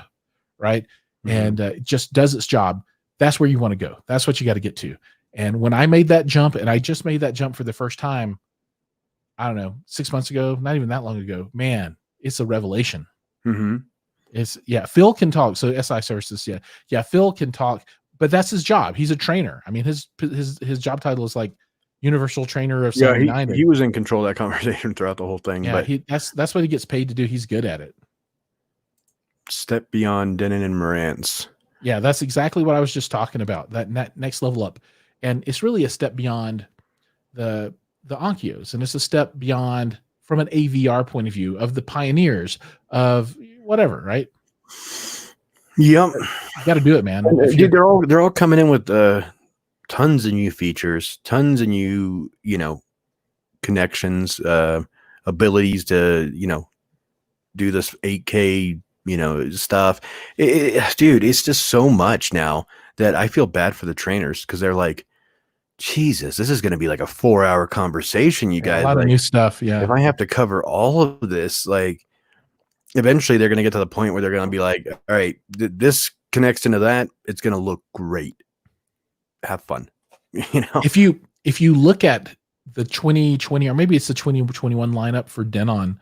right? And it just does its job. That's where you want to go. That's what you got to get to. And when I made that jump, and I just made that jump for the first time, I don't know, 6 months ago, not even that long ago, man, it's a revelation. Phil can talk. So SI services. Phil can talk, but that's his job. He's a trainer. I mean, his job title is like universal trainer of 79. He was in control of that conversation throughout the whole thing. Yeah, but that's what he gets paid to do. He's good at it. Step beyond Denon and Marantz. Yeah, that's exactly what I was just talking about. That next level up, and it's really a step beyond the Onkios, and it's a step beyond from an AVR point of view of the pioneers of whatever, right? Yep, you got to do it, man. Dude, they're all coming in with tons of new features, tons of new connections, abilities to do this 8K stuff. Dude, it's just so much now that I feel bad for the trainers because they're like, Jesus, this is going to be like a 4-hour conversation, you guys. A lot of new stuff. Yeah. If I have to cover all of this, like, eventually they're going to get to the point where they're going to be like, all right, this connects into that. It's going to look great. Have fun. If you look at the 2020, or maybe it's the 2021 lineup for Denon,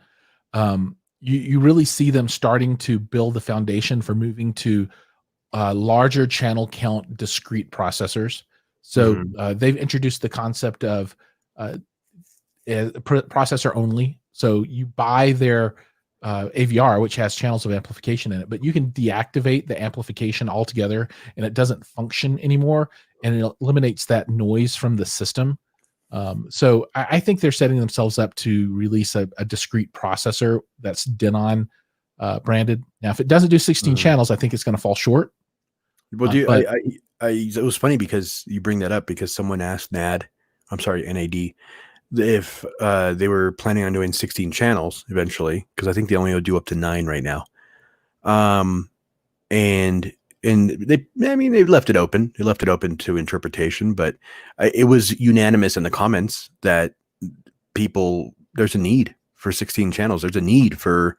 you really see them starting to build the foundation for moving to larger channel count discrete processors. So they've introduced the concept of processor only. So you buy their AVR, which has channels of amplification in it, but you can deactivate the amplification altogether and it doesn't function anymore. And it eliminates that noise from the system. So I think they're setting themselves up to release a discrete processor that's Denon branded. Now, if it doesn't do 16 channels, I think it's going to fall short. Well, it was funny because you bring that up because someone asked NAD, if they were planning on doing 16 channels eventually, because I think they only do up to 9 right now. And they left it open. They left it open to interpretation, but it was unanimous in the comments that there's a need for 16 channels. There's a need for,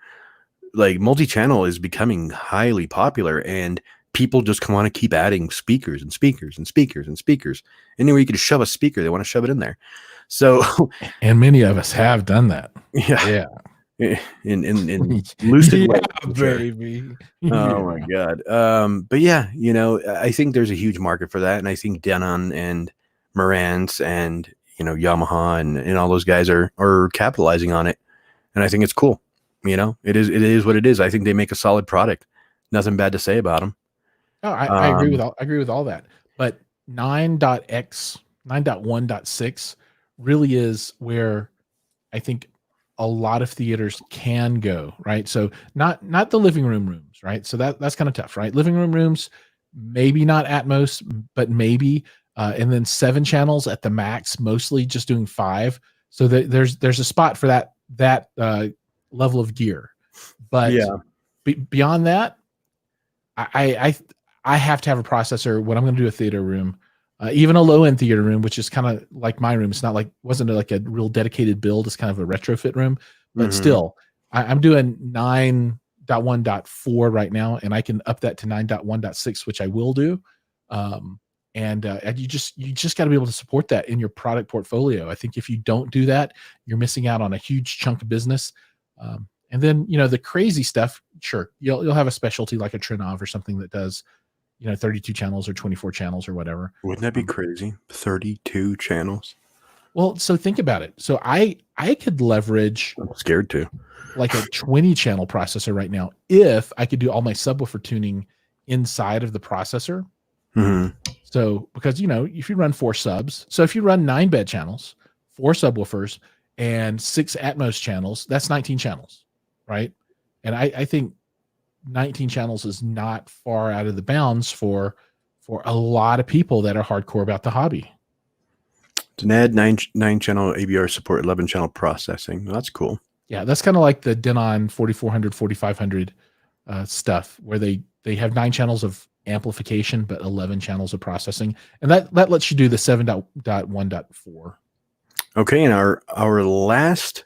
like, multi-channel is becoming highly popular, and people just want to keep adding speakers and speakers and speakers and speakers. Anywhere you can shove a speaker, they want to shove it in there. So, and many of us have done that. Yeah. In lucid way, baby. Oh my God. But yeah, I think there's a huge market for that, and I think Denon and Marantz and Yamaha and all those guys are capitalizing on it, and I think it's cool. It is what it is. I think they make a solid product. Nothing bad to say about them. Oh, I agree with all that. But 9.x 9.1.6 really is where I think a lot of theaters can go, right? So not the living rooms, right? So that's kind of tough, right? Living rooms, maybe not Atmos, but maybe, and then 7 channels at the max, mostly just doing 5. So there's a spot for that level of gear. But beyond that, I have to have a processor when I'm going to do a theater room. Even a low-end theater room, which is kind of like my room. It's not wasn't like a real dedicated build. It's kind of a retrofit room, but still, I'm doing 9.1.4 right now, and I can up that to 9.1.6, which I will do. And you just got to be able to support that in your product portfolio. I think if you don't do that, you're missing out on a huge chunk of business. And then the crazy stuff, sure, you'll have a specialty like a Trinov or something that does 32 channels or 24 channels or whatever. Wouldn't that be crazy? 32 channels. Well, so think about it. So I could leverage. I'm scared to. Like a 20 channel processor right now, if I could do all my subwoofer tuning inside of the processor. So because if you run 4 subs, so if you run 9 bed channels, 4 subwoofers, and 6 Atmos channels, that's 19 channels, right? And I think 19 channels is not far out of the bounds for a lot of people that are hardcore about the hobby. It's an add nine channel AVR support, 11 channel processing. Well, that's cool. Yeah, that's kind of like the Denon 4400, 4500 stuff, where they have 9 channels of amplification, but 11 channels of processing, and that lets you do the 7.1.4. Okay, and our last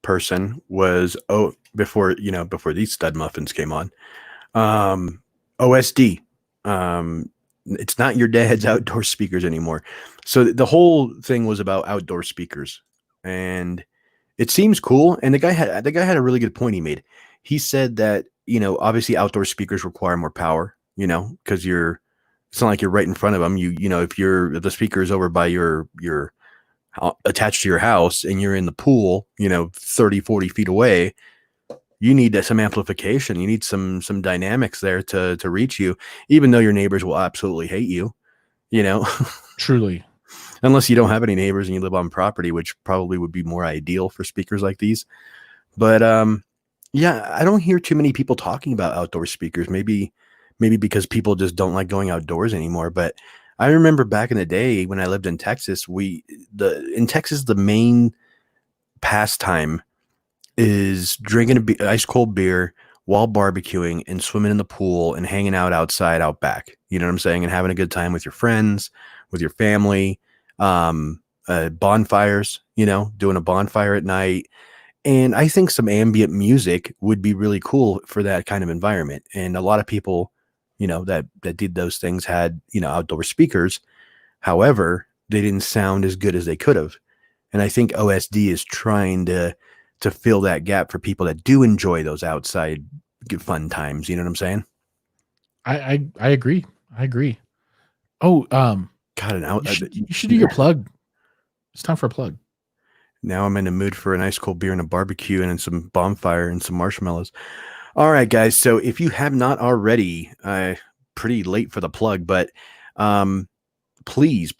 person was before these stud muffins came on. OSD. It's not your dad's outdoor speakers anymore. So the whole thing was about outdoor speakers, and it seems cool. And the guy had a really good point he made. He said that, obviously outdoor speakers require more power, because it's not like you're right in front of them. If the speaker is over by your attached to your house and you're in the pool, 30, 40 feet away, you need some amplification. You need some dynamics there to reach you, even though your neighbors will absolutely hate you, Truly. unless you don't have any neighbors and you live on property, which probably would be more ideal for speakers like these. But yeah, I don't hear too many people talking about outdoor speakers. Maybe because people just don't like going outdoors anymore. But I remember back in the day when I lived in Texas, in Texas, the main pastime is drinking ice cold beer while barbecuing and swimming in the pool and hanging out outside out back. You know what I'm saying? And having a good time with your friends, with your family, bonfires, doing a bonfire at night. And I think some ambient music would be really cool for that kind of environment. And a lot of people, that did those things had, outdoor speakers. However, they didn't sound as good as they could have. And I think OSD is trying to fill that gap for people that do enjoy those outside fun times. You know what I'm saying? I agree. I agree. Oh, God, you should do your plug. It's time for a plug. Now I'm in the mood for an ice cold beer and a barbecue and some bonfire and some marshmallows. All right, guys. So if you have not already, pretty late for the plug, but please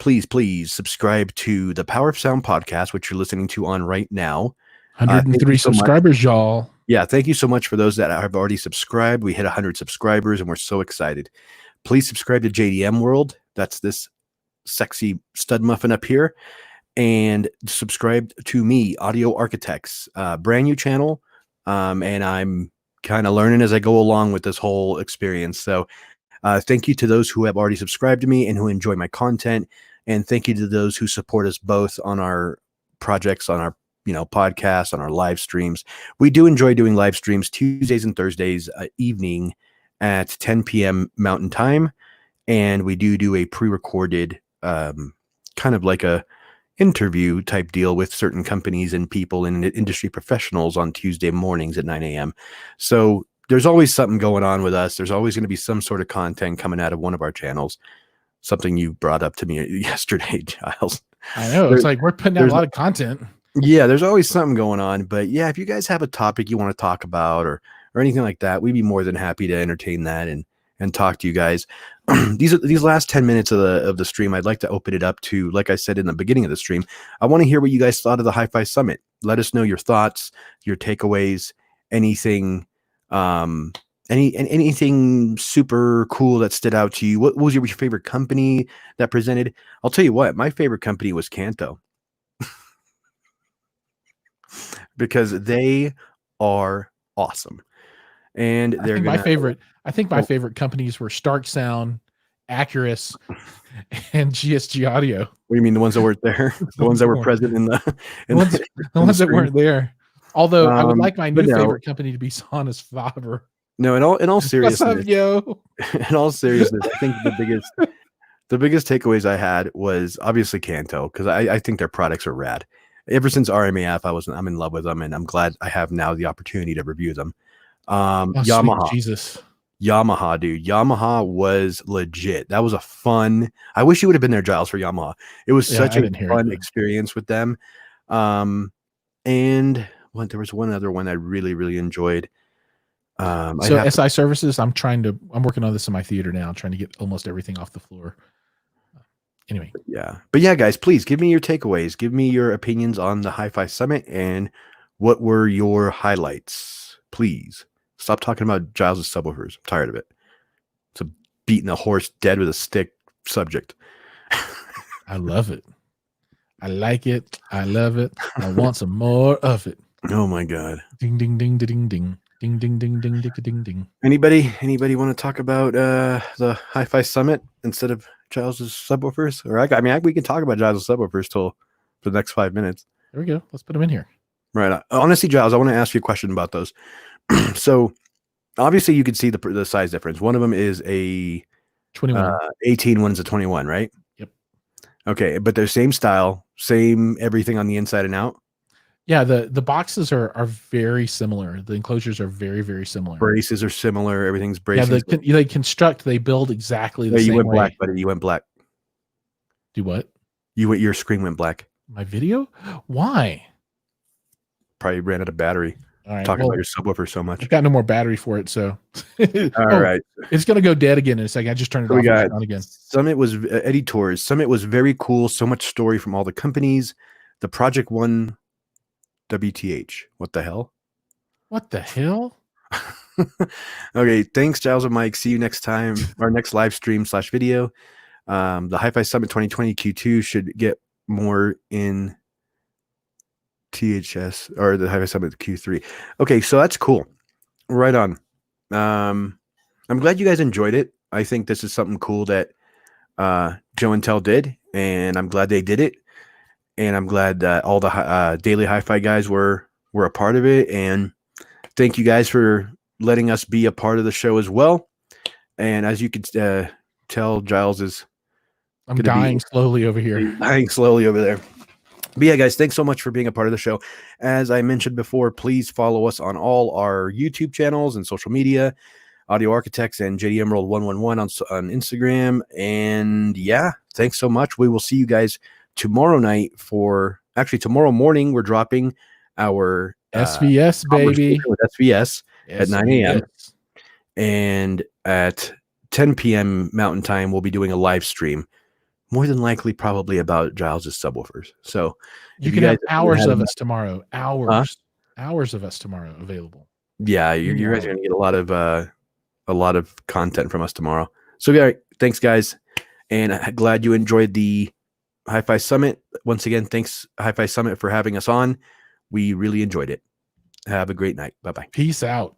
subscribe to the Power of Sound podcast, which you're listening to on right now. 103 subscribers, y'all. Yeah, thank you so much for those that have already subscribed. We hit 100 subscribers, and we're so excited. Please subscribe to JDM World. That's this sexy stud muffin up here. And subscribe to me, Audio Architects, brand new channel. And I'm kind of learning as I go along with this whole experience. So thank you to those who have already subscribed to me and who enjoy my content. And thank you to those who support us both on our projects, on our podcasts, on our live streams. We do enjoy doing live streams Tuesdays and Thursdays evening at 10 p.m. Mountain Time. And we do a pre-recorded kind of like a interview type deal with certain companies and people and industry professionals on Tuesday mornings at 9 a.m. So there's always something going on with us. There's always going to be some sort of content coming out of one of our channels. Something you brought up to me yesterday, Giles. I know. It's like we're putting out a lot of content. Yeah, there's always something going on. But yeah, if you guys have a topic you want to talk about or anything like that, we'd be more than happy to entertain that and talk to you guys. These last 10 minutes of the stream, I'd like to open it up to, like I said in the beginning of the stream, I want to hear what you guys thought of the HiFi Summit. Let us know your thoughts, your takeaways, anything, anything super cool that stood out to you. What was your favorite company that presented? I'll tell you what, my favorite company was Kanto. Because they are awesome. And they're my favorite companies were Stark Sound, Accurus, and GSG Audio. What do you mean, the ones that weren't there? The ones that were present in the ones that weren't there. Although I would like my new favorite company to be Sonus Faber. No, in all seriousness, what's up, yo? In all seriousness, I think the biggest takeaways I had was obviously Kanto, because I think their products are rad. Ever since RMAF, I'm in love with them, and I'm glad I have now the opportunity to review them. Yamaha, Jesus, Yamaha, dude, Yamaha was legit. That was a fun. I wish you would have been there, Giles, for Yamaha. It was such a fun experience with them. And there was one other one I really, really enjoyed. So SI Services, I'm working on this in my theater now, trying to get almost everything off the floor. Anyway. But yeah, guys, please give me your takeaways. Give me your opinions on the HiFi Summit and what were your highlights. Please stop talking about Giles' subwoofers. I'm tired of it. It's a beating a horse dead with a stick subject. I love it. I like it. I love it. I want some more of it. Oh my god. Ding ding ding ding ding ding ding ding ding ding ding ding. Anybody want to talk about the Hi-Fi Summit instead of Giles's subwoofers? Or we can talk about Giles's subwoofers till for the next 5 minutes. There we go. Let's put them in here. Right. Honestly, Giles, I want to ask you a question about those. So obviously you can see the size difference. One of them is a 21. 18, one's a 21, right? Yep. Okay, but they're same style, same everything on the inside and out. Yeah, the boxes are very similar. The enclosures are very, very similar. Braces are similar. Everything's bracing. Yeah, they build exactly the you same went way. black, buddy. You went black. Do what? Your screen went black. My video? Why? Probably ran out of battery. All right. Talking about your subwoofer so much. I've got no more battery for it, so all right. It's gonna go dead again in a second. I just turned it off. We got on again. Summit was Eddie Tours. Summit was very cool. So much story from all the companies. The Project One WTH. What the hell? What the hell? Okay. Thanks, Giles and Mike. See you next time. Our next live stream / video. The Hi-Fi Summit 2020 Q2 should get more in THS or the Hi-Fi Summit Q3. Okay, so that's cool. Right on. I'm glad you guys enjoyed it. I think this is something cool that Joe and Tell did, and I'm glad they did it. And I'm glad that all the daily Hi-Fi guys were a part of it. And thank you guys for letting us be a part of the show as well. And as you could tell, Giles is dying slowly over here. Dying slowly over there. But yeah, guys, thanks so much for being a part of the show. As I mentioned before, please follow us on all our YouTube channels and social media, Audio Architects and JD Emerald 111 on Instagram. And yeah, thanks so much. We will see you guys tomorrow night tomorrow morning. We're dropping our SVS, baby. With SVS at 9 a.m. And at 10 p.m. Mountain Time, we'll be doing a live stream. More than likely, probably about Giles's subwoofers. So you can have hours of us tomorrow. Hours of us tomorrow available. Yeah, you guys are gonna get a lot of content from us tomorrow. So yeah, thanks guys, and I'm glad you enjoyed the Hi-Fi Summit. Once again, thanks Hi-Fi Summit for having us on. We really enjoyed it. Have a great night. Bye-bye. Peace out.